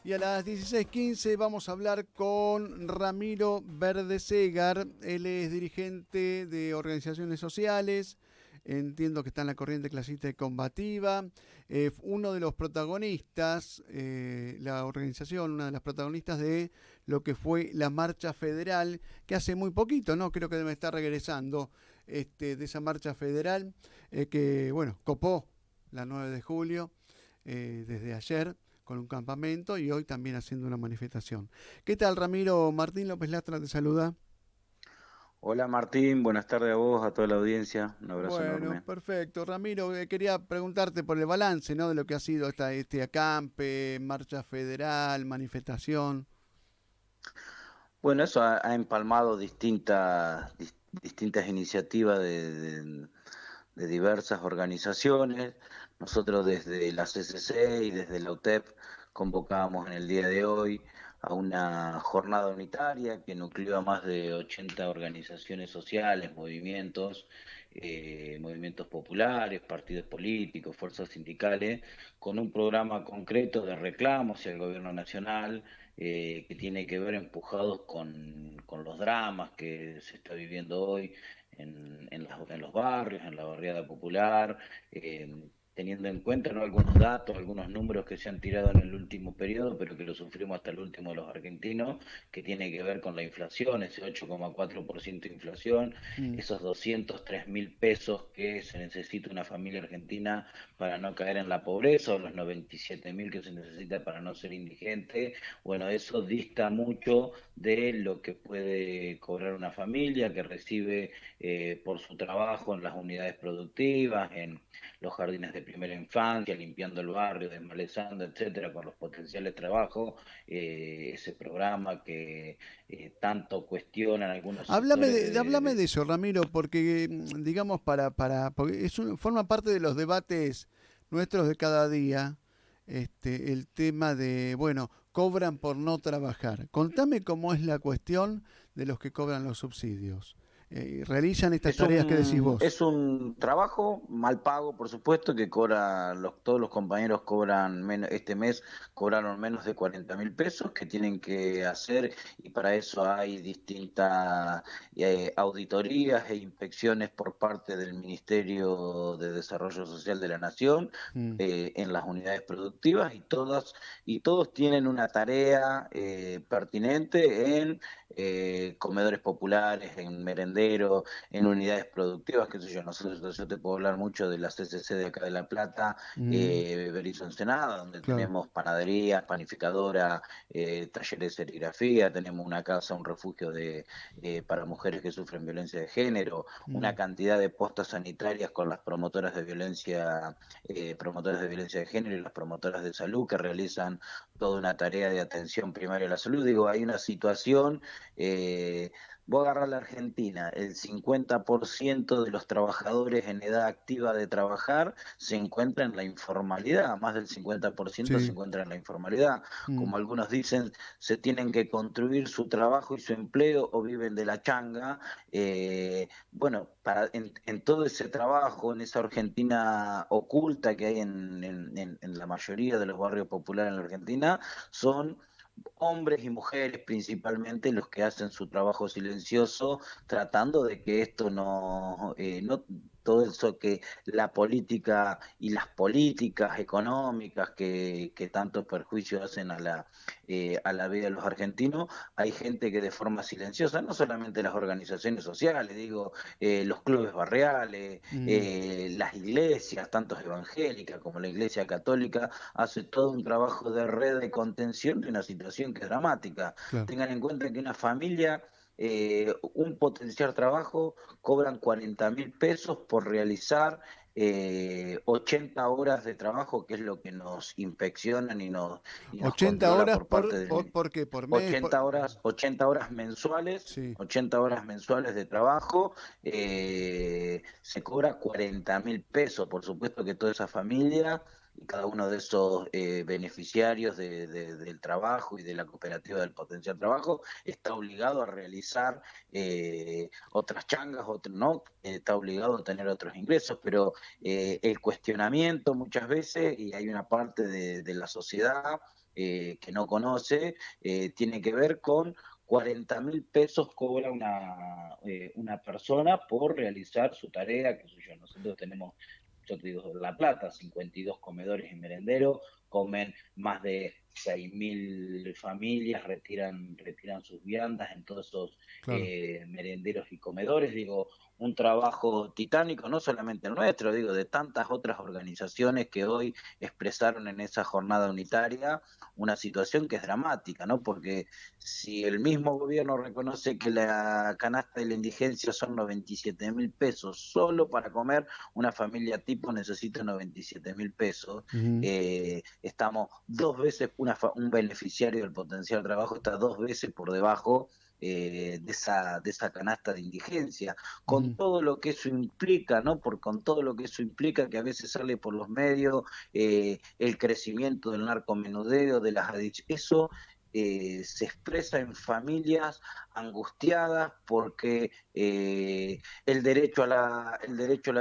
Y a las 16:15 vamos a hablar con Ramiro Verdesegar. Él es dirigente de organizaciones sociales. Entiendo que está en la corriente clasista y combativa. Uno de los protagonistas, la organización, una de las protagonistas de lo que fue la marcha federal, que hace muy poquito, ¿no? Creo que debe estar regresando de esa marcha federal, que, bueno, copó la 9 de julio desde ayer con un campamento y hoy también haciendo una manifestación. ¿Qué tal, Ramiro? Martín López Lastra te saluda. Hola Martín, buenas tardes a vos, a toda la audiencia, un abrazo Bueno, enorme. perfecto. Ramiro, quería preguntarte por el balance, ¿no? De lo que ha sido este acampe, marcha federal, manifestación. Bueno, eso ha empalmado distintas iniciativas de diversas organizaciones. Nosotros desde la CCC y desde la UTEP convocábamos en el día de hoy a una jornada unitaria que nucleó a más de 80 organizaciones sociales, movimientos populares, partidos políticos, fuerzas sindicales, con un programa concreto de reclamos hacia el gobierno nacional, que tiene que ver empujados con los dramas que se está viviendo hoy en los barrios, en la barriada popular, teniendo en cuenta, ¿no?, algunos datos, algunos números que se han tirado en el último periodo, pero que lo sufrimos hasta el último de los argentinos, que tiene que ver con la inflación, ese 8,4% de inflación, Mm. esos 203.000 pesos que se necesita una familia argentina para no caer en la pobreza, o los 97.000 que se necesita para no ser indigente. Bueno, eso dista mucho de lo que puede cobrar una familia que recibe por su trabajo en las unidades productivas, en los jardines de primera infancia, limpiando el barrio, desmalezando, etcétera, con los potenciales trabajos, ese programa que tanto cuestionan algunos Háblame sectores háblame de eso, Ramiro, porque digamos porque forma parte de los debates nuestros de cada día, el tema de, bueno, cobran por no trabajar. Contame cómo es la cuestión de los que cobran los subsidios. Realizan estas tareas que decís vos. Es un trabajo mal pago, por supuesto, que todos los compañeros cobran menos, este mes cobraron menos de 40.000 pesos que tienen que hacer, y para eso hay distintas auditorías e inspecciones por parte del Ministerio de Desarrollo Social de la Nación, Mm. en las unidades productivas, y todos tienen una tarea pertinente en comedores populares, en merenderos, en unidades productivas, qué sé yo. Yo te puedo hablar mucho de la CCC de acá de La Plata, Mm. Berizo Ensenada, donde Claro. tenemos panaderías, panificadora, talleres de serigrafía, tenemos una casa, un refugio para mujeres que sufren violencia de género, una Mm. cantidad de postas sanitarias con las promotoras de violencia de género y las promotoras de salud, que realizan toda una tarea de atención primaria a la salud. Digo, hay una situación. Vos agarrás la Argentina, el 50% de los trabajadores en edad activa de trabajar se encuentra en la informalidad, más del 50% se Sí. encuentra en la informalidad. Mm. Como algunos dicen, se tienen que construir su trabajo y su empleo, o viven de la changa. Bueno, en todo ese trabajo, en esa Argentina oculta que hay en la mayoría de los barrios populares en la Argentina, son hombres y mujeres principalmente los que hacen su trabajo silencioso, tratando de que esto no todo eso, que la política y las políticas económicas que tantos perjuicios hacen a la vida de los argentinos. Hay gente que de forma silenciosa, no solamente las organizaciones sociales, digo, los clubes barriales, Mm. las iglesias, tanto evangélicas como la iglesia católica, hace todo un trabajo de red de contención de una situación que es dramática. Claro. Tengan en cuenta que una familia, un potencial trabajo, cobran 40.000 pesos por realizar 80 horas de trabajo, que es lo que nos inspeccionan y nos 80 controla horas por parte del ministerio. ¿por qué? ¿Por mes? 80 horas mensuales, Sí. 80 horas mensuales de trabajo, se cobra 40.000 pesos. Por supuesto que toda esa familia y cada uno de esos beneficiarios del trabajo y de la cooperativa del potencial trabajo está obligado a realizar otras changas, otro no, está obligado a tener otros ingresos, pero el cuestionamiento muchas veces, y hay una parte de la sociedad que no conoce, tiene que ver con 40.000 pesos cobra una persona por realizar su tarea, qué sé yo. Nosotros tenemos, yo te digo, La Plata, 52 comedores y merenderos, comen más de 6.000 familias, retiran sus viandas en todos esos Claro. merenderos y comedores. Digo, un trabajo titánico, no solamente el nuestro, digo, de tantas otras organizaciones que hoy expresaron en esa jornada unitaria una situación que es dramática, ¿no? Porque si el mismo gobierno reconoce que la canasta de la indigencia son 97.000 pesos, solo para comer una familia tipo necesita 97.000 pesos, Ujú, estamos dos veces, un beneficiario del potencial trabajo está dos veces por debajo de esa canasta de indigencia, con ujú. todo lo que eso implica, ¿no? Con todo lo que eso implica, que a veces sale por los medios, el crecimiento del narcomenudeo, de las adicciones, eso se expresa en familias angustiadas porque el derecho a la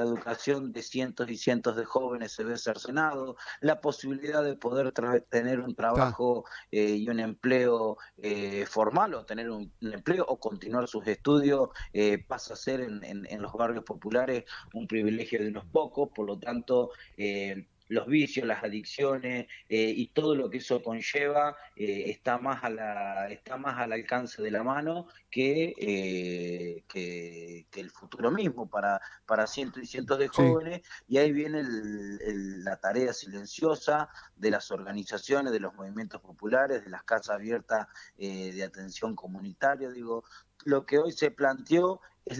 educación de cientos y cientos de jóvenes se ve cercenado, la posibilidad de poder tener un Está. trabajo y un empleo formal, o tener un empleo o continuar sus estudios, pasa a ser en los barrios populares un privilegio de unos pocos. Por lo tanto, los vicios, las adicciones y todo lo que eso conlleva está más al alcance de la mano que el futuro mismo para cientos y cientos de Sí. jóvenes. Y ahí viene la tarea silenciosa de las organizaciones, de los movimientos populares, de las casas abiertas de atención comunitaria. Digo, lo que hoy se planteó es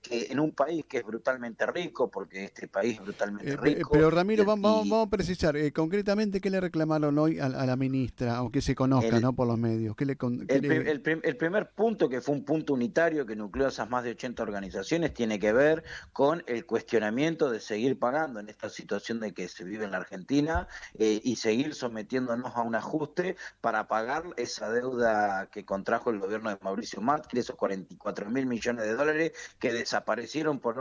que en un país que es brutalmente rico, porque este país es brutalmente rico, Pero Ramiro, y vamos a precisar concretamente qué le reclamaron hoy a la ministra, aunque se conozca, el, ¿no? Por los medios. ¿Qué El, pri- le... el prim- el primer punto, que fue un punto unitario que nucleó esas más de 80 organizaciones, tiene que ver con el cuestionamiento de seguir pagando en esta situación de que se vive en la Argentina, y seguir sometiéndonos a un ajuste para pagar esa deuda que contrajo el gobierno de Mauricio Macri, esos 44.000 millones de dólares que desaparecieron por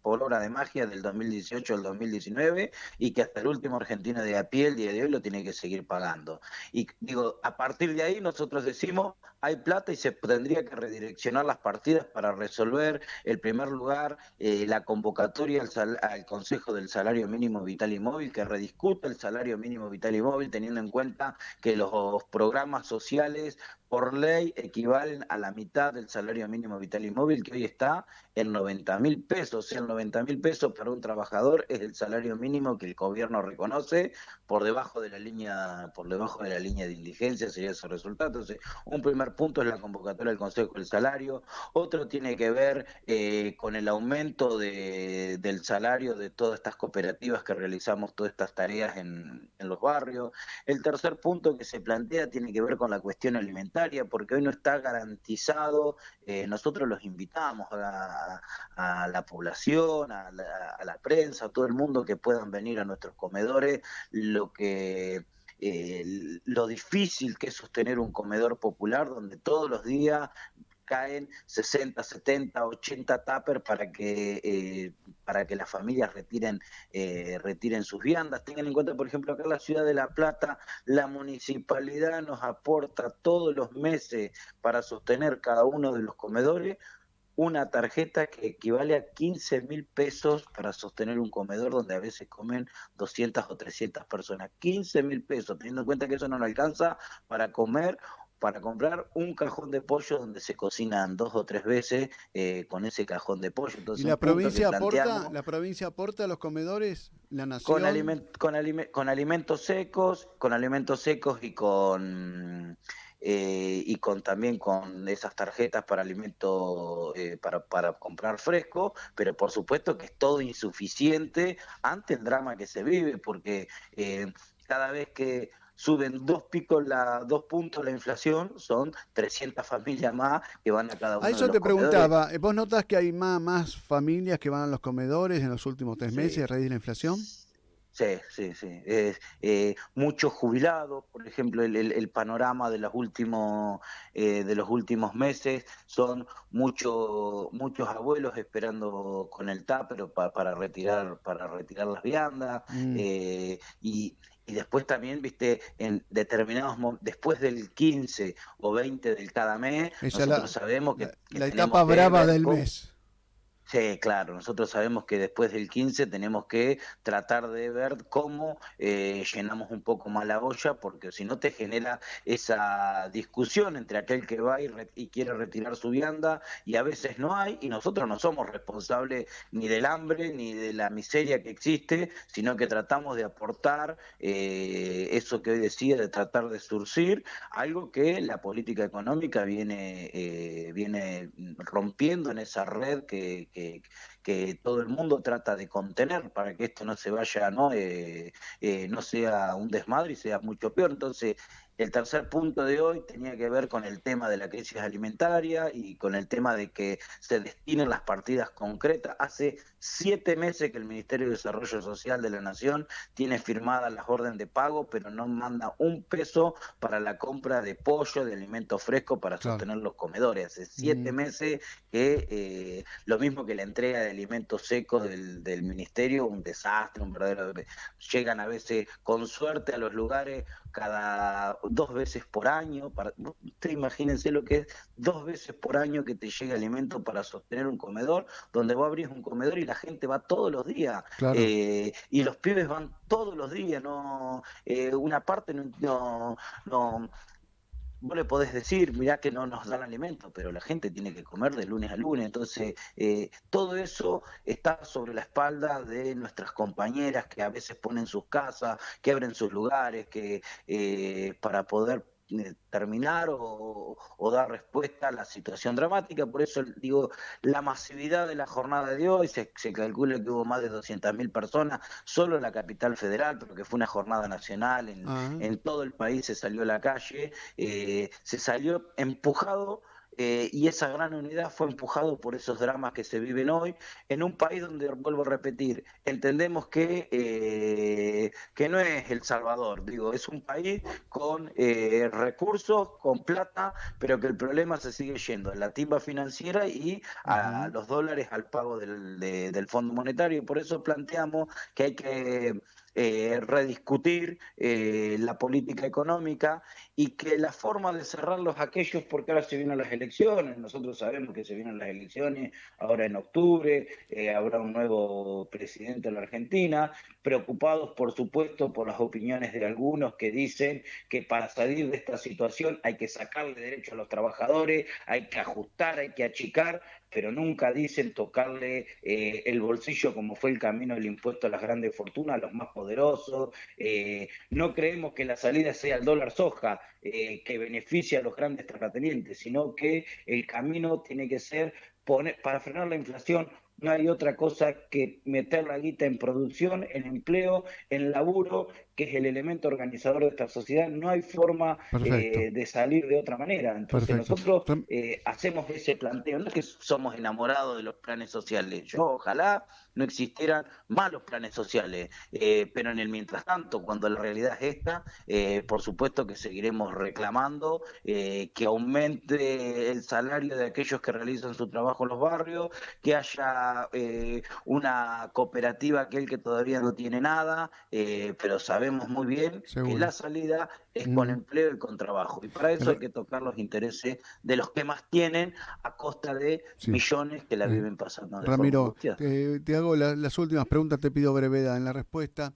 obra de magia del 2018 al 2019, y que hasta el último argentino de a pie el día de hoy lo tiene que seguir pagando. Y digo, a partir de ahí nosotros decimos, hay plata y se tendría que redireccionar las partidas para resolver, en primer lugar, la convocatoria al Consejo del Salario Mínimo Vital y Móvil, que rediscuta el salario mínimo vital y móvil, teniendo en cuenta que los programas sociales por ley equivalen a la mitad del salario mínimo vital y móvil, que hoy está en 90.000 pesos. O sea, el 90.000 pesos para un trabajador es el salario mínimo que el gobierno reconoce, por debajo de la línea de indigencia sería ese resultado. Entonces, un primer punto es la convocatoria del Consejo del Salario. Otro tiene que ver con el aumento del salario de todas estas cooperativas que realizamos todas estas tareas en los barrios. El tercer punto que se plantea tiene que ver con la cuestión alimentaria, porque hoy no está garantizado. Nosotros los invitamos a la población, a la prensa, a todo el mundo, que puedan venir a nuestros comedores. Lo difícil que es sostener un comedor popular donde todos los días caen 60, 70, 80 tuppers para que las familias retiren sus viandas. Tengan en cuenta, por ejemplo, acá en la ciudad de La Plata, la municipalidad nos aporta todos los meses para sostener cada uno de los comedores una tarjeta que equivale a 15.000 pesos para sostener un comedor donde a veces comen 200 o 300 personas. 15.000 pesos, teniendo en cuenta que eso no nos alcanza para comer, para comprar un cajón de pollo donde se cocinan dos o tres veces con ese cajón de pollo. ¿Y Entonces, un punto que planteamos la provincia aporta a los comedores? ¿La con, nación? aliment, con, alime- con alimentos secos y también con esas tarjetas para alimentos, para comprar fresco. Pero por supuesto que es todo insuficiente ante el drama que se vive, porque cada vez que suben dos puntos la inflación, son 300 familias más que van a cada A uno de eso los te comedores. preguntaba, ¿vos notás que hay más familias que van a los comedores en los últimos 3 meses a Sí. raíz de la inflación? Sí, sí, sí. Muchos jubilados, por ejemplo, el panorama de los últimos meses son muchos abuelos esperando con el tupper para retirar las viandas, Mm, y y después también, viste, en determinados después del 15 o 20 del cada mes, Esa es nosotros sabemos que la etapa tenemos que brava ver del cómo. mes. Sí, claro, nosotros sabemos que después del 15 tenemos que tratar de ver cómo llenamos un poco más la olla, porque si no te genera esa discusión entre aquel que va y quiere retirar su vianda y a veces no hay, y nosotros no somos responsables ni del hambre ni de la miseria que existe, sino que tratamos de aportar eso que hoy decía, de tratar de surcir algo que la política económica viene rompiendo en esa red que todo el mundo trata de contener para que esto no se vaya, no sea un desmadre y sea mucho peor. Entonces, el tercer punto de hoy tenía que ver con el tema de la crisis alimentaria y con el tema de que se destinen las partidas concretas. Hace 7 meses que el Ministerio de Desarrollo Social de la Nación tiene firmadas las órdenes de pago, pero no manda un peso para la compra de pollo, de alimentos frescos para Claro. sostener los comedores. Hace siete Mm, meses que lo mismo que la entrega de alimentos secos del ministerio, un desastre, un verdadero. Llegan a veces con suerte a los lugares cada 2 veces por año. Usted imagínense lo que es 2 veces por año que te llegue alimento para sostener un comedor, donde vos abrís un comedor y la gente va todos los días, claro. y los pibes van todos los días, no, una parte no, vos le podés decir, mirá que no nos dan alimento, pero la gente tiene que comer de lunes a lunes. Entonces, todo eso está sobre la espalda de nuestras compañeras que a veces ponen sus casas, que abren sus lugares, que para poder terminar o dar respuesta a la situación dramática. Por eso digo, la masividad de la jornada de hoy, se calcula que hubo más de 200.000 personas solo en la capital federal, pero que fue una jornada nacional, Ah, en todo el país se salió a la calle, se salió empujado, y esa gran unidad fue empujado por esos dramas que se viven hoy en un país donde, vuelvo a repetir, entendemos que no es El Salvador, digo, es un país con recursos, con plata, pero que el problema se sigue yendo a la timba financiera y a ujú. los dólares al pago del Fondo Monetario, y por eso planteamos que hay que rediscutir la política económica y que la forma de cerrarlos aquellos, porque ahora se vienen las elecciones, nosotros sabemos que se vienen las elecciones ahora en octubre, habrá un nuevo presidente en la Argentina, preocupados por supuesto por las opiniones de algunos que dicen que para salir de esta situación hay que sacarle derecho a los trabajadores, hay que ajustar, hay que achicar, pero nunca dicen tocarle el bolsillo como fue el camino del impuesto a las grandes fortunas, a los más poderosos. No creemos que la salida sea el dólar soja, que beneficia a los grandes terratenientes, sino que el camino tiene que ser para frenar la inflación. No hay otra cosa que meter la guita en producción, en empleo, en laburo, que es el elemento organizador de esta sociedad. No hay forma Perfecto, de salir de otra manera. Entonces perfecto. nosotros hacemos ese planteo. No es que somos enamorados de los planes sociales. Yo ojalá no existieran malos planes sociales, pero en el mientras tanto, cuando la realidad es esta, por supuesto que seguiremos reclamando que aumente el salario de aquellos que realizan su trabajo en los barrios, que haya una cooperativa, aquel que todavía no tiene nada, pero sabemos muy bien que Seguro. la salida es con Mm. empleo y con trabajo. Y para eso hay Pero, que tocar los intereses de los que más tienen a costa de sí. millones que la Eh, viven pasando de forma Ramiro, angustiada. te hago las últimas preguntas, te pido brevedad en la respuesta.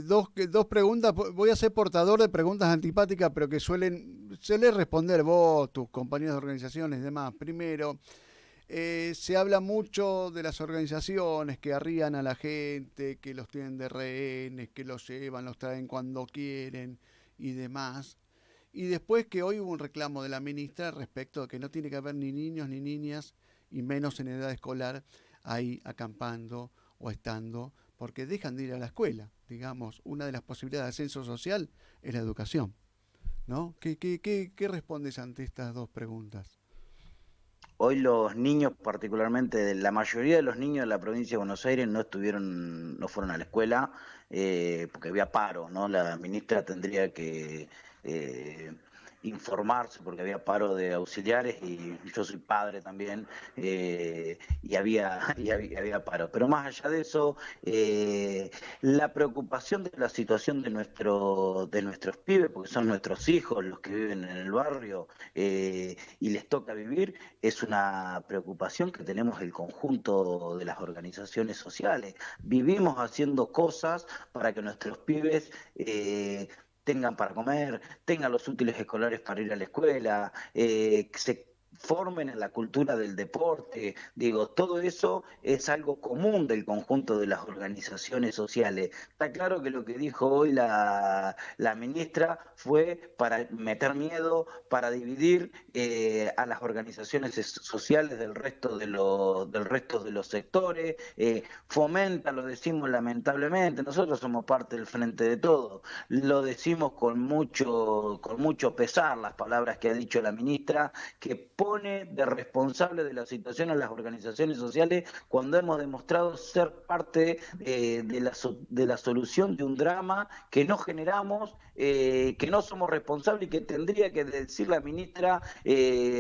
Dos preguntas, voy a ser portador de preguntas antipáticas, pero que suele responder vos, tus compañeros de organizaciones y demás. Primero, se habla mucho de las organizaciones que arrían a la gente, que los tienen de rehenes, que los llevan, los traen cuando quieren y demás. Y después que hoy hubo un reclamo de la ministra respecto de que no tiene que haber ni niños ni niñas, y menos en edad escolar, ahí acampando o estando, porque dejan de ir a la escuela. Digamos, una de las posibilidades de ascenso social es la educación. ¿No? ¿Qué respondes ante estas dos preguntas? Hoy los niños, particularmente la mayoría de los niños de la provincia de Buenos Aires no fueron a la escuela, porque había paro, ¿no? La ministra tendría que eh, informarse porque había paro de auxiliares y yo soy padre también, y había, había paro. Pero más allá de eso, la preocupación de la situación de nuestros pibes, porque son nuestros hijos los que viven en el barrio, y les toca vivir, es una preocupación que tenemos el conjunto de las organizaciones sociales. Vivimos haciendo cosas para que nuestros pibes tengan para comer, tengan los útiles escolares para ir a la escuela, se formen en la cultura del deporte. Digo, todo eso es algo común del conjunto de las organizaciones sociales. Está claro que lo que dijo hoy la ministra fue para meter miedo, para dividir a las organizaciones sociales del resto de los sectores, fomenta, lo decimos lamentablemente, nosotros somos parte del Frente de Todos, lo decimos con mucho pesar las palabras que ha dicho la ministra, que pone de responsable de la situación a las organizaciones sociales cuando hemos demostrado ser parte de la solución de un drama que no generamos, que no somos responsables y que tendría que decir la ministra,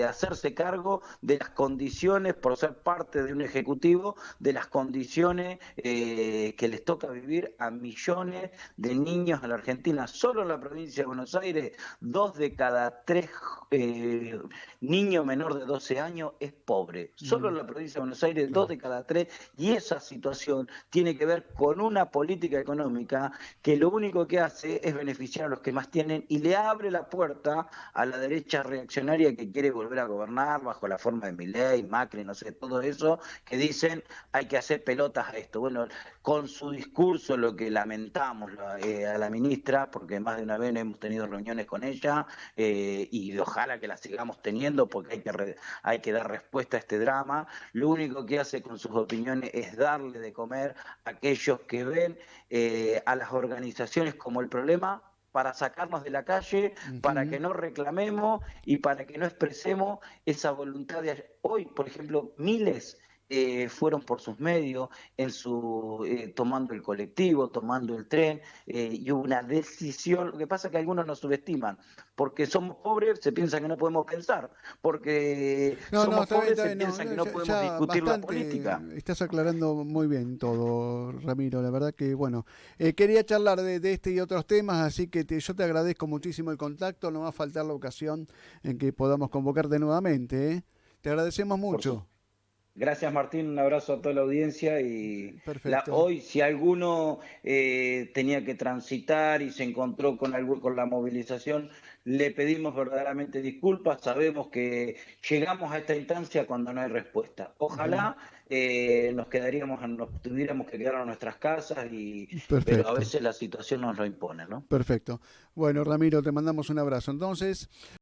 hacerse cargo de las condiciones, por ser parte de un ejecutivo, de las condiciones que les toca vivir a millones de niños en la Argentina. Solo en la provincia de Buenos Aires, 2 de cada 3 niños menor de 12 años es pobre. Solo Mm, en la provincia de Buenos Aires, dos claro. de cada tres, y esa situación tiene que ver con una política económica que lo único que hace es beneficiar a los que más tienen y le abre la puerta a la derecha reaccionaria que quiere volver a gobernar bajo la forma de Milei, Macri, no sé, todo eso, que dicen hay que hacer pelotas a esto. Bueno, con su discurso, lo que lamentamos a la ministra, porque más de una vez hemos tenido reuniones con ella, y ojalá que la sigamos teniendo porque hay que dar respuesta a este drama. Lo único que hace con sus opiniones es darle de comer a aquellos que ven a las organizaciones como el problema, para sacarnos de la calle, para que Ujú. no reclamemos y para que no expresemos esa voluntad de... Hoy, por ejemplo, miles fueron por sus medios, tomando el colectivo, tomando el tren, y hubo una decisión. Lo que pasa es que algunos nos subestiman, porque somos pobres se piensa que no podemos pensar, porque No, no, somos pobres está se bien, no, piensa no, que no ya, podemos ya discutir la bastante, política. estás aclarando muy bien todo, Ramiro, la verdad que, bueno, quería charlar de este y otros temas, así que yo te agradezco muchísimo el contacto, no va a faltar la ocasión en que podamos convocarte nuevamente, ¿eh? Te agradecemos Por mucho. su Gracias Martín, un abrazo a toda la audiencia y Perfecto. hoy si alguno tenía que transitar y se encontró con la movilización, le pedimos verdaderamente disculpas, sabemos que llegamos a esta instancia cuando no hay respuesta. Ujú. Ojalá nos tuviéramos que quedar en nuestras casas, pero a Perfecto, veces la situación nos lo impone, ¿no? perfecto. Bueno, Ramiro, te mandamos un abrazo. Entonces...